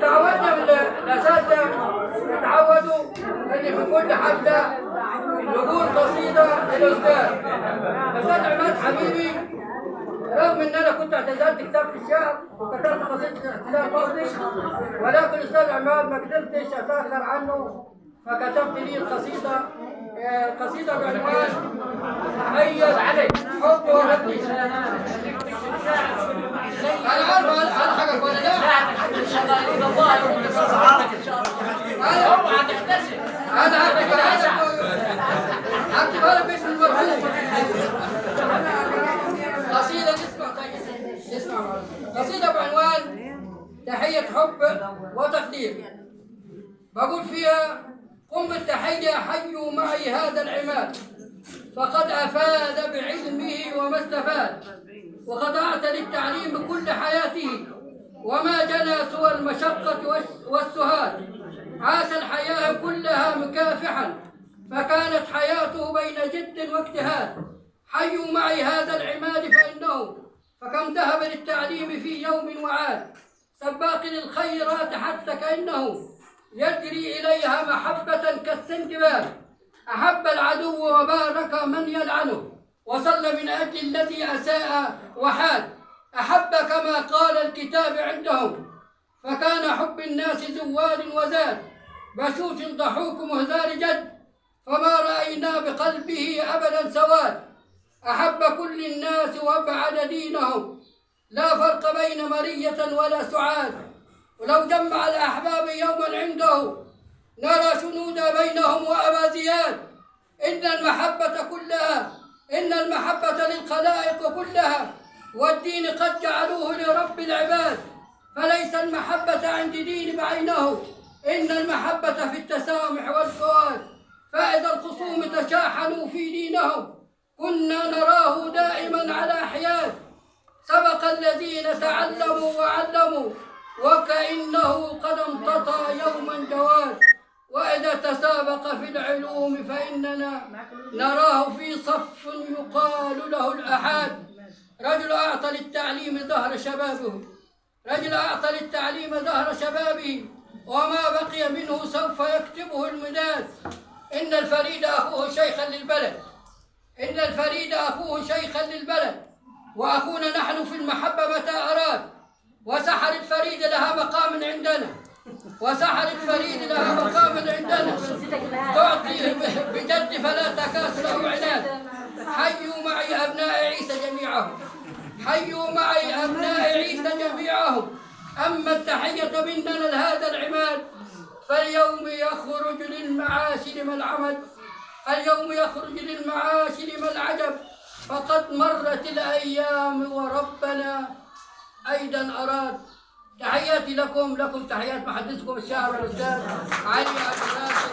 تعودنا من الأساتذة يتعودوا أن في كل حفلة نقول قصيدة للأستاذ. أستاذ عماد حبيبي، رغم أن أنا كنت اعتزلت كتابة الشعر وكتبت قصيدة اعتزال فوزي، ولكن الأستاذ عماد ما قدرتش أتأخر عنه فكتبت لي قصيدة بعنوان تحية حب ورد. أنا عارف ألحقك ولا لا؟ إن شاء الله يريد الله يريد صحتك إن شاء الله. اوعى تحتسب. أنا هكتبها لك باسم المرحوم. قصيدة اسمع قصيدة بعنوان تحية حب وتقدير. بقول فيها: قم بالتحية حيوا معي هذا العماد، فقد أفاد بعلمه وما استفاد، وقد أعطى للتعليم كل حياته، وما جنى سوى المشقة والسهاد. عاش الحياة كلها مكافحا، فكانت حياته بين جد واجتهاد. حيوا معي هذا العماد فكم ذهب للتعليم في يوم وعاد، سباق للخيرات حتى كأنه يجري إليها محبة كالسندباد. أحب العدو وبارك من يلعنه، وصلى من أجل الذي أساء وحاد. أحب كما قال الكتاب عندهم، فكان حب الناس زوال وزاد. بشوش ضحوك مهزار جد، فما رأينا بقلبه أبدا سواد. أحب كل الناس وأبعد دينهم، لا فرق بين مرية ولا سعاد. ولو جمع الأحباب يوما عنده، نرى شنود بينهم وأبا زياد. إن المحبة للخلائق كلها، والدين قد جعلوه لرب العباد. فليس المحبة عند دين بعينه، إن المحبة في التسامح والفؤاد. فإذا الخصوم تشاحنوا في دينهم، كنا نراه دائما على حياد. سبق الذين تعلموا وعلموا، وكأنه قد امتطى يوما جواد. وإذا تسابق في العلوم فإننا نراه في صف يقال له الأحاد. رجل أعطى للتعليم ظهر شبابه، وما بقي منه سوف يكتبه المداد. إن الفريد أخوه شيخا للبلد، وأخونا نحن في المحبة متى أراد. وسحر الفريد لها مقام عندنا، تعطي بجد فلا تكاس له عناد. حيوا معي أبناء عيسى جميعهم، أما التحية منا لهذا العماد. فاليوم يخرج للمعاش لما العجب، فقد مرت الأيام وربنا أيضا أراد. تحياتي لكم تحيات محدثكم الشاعر الأستاذ علي عبد الناصر.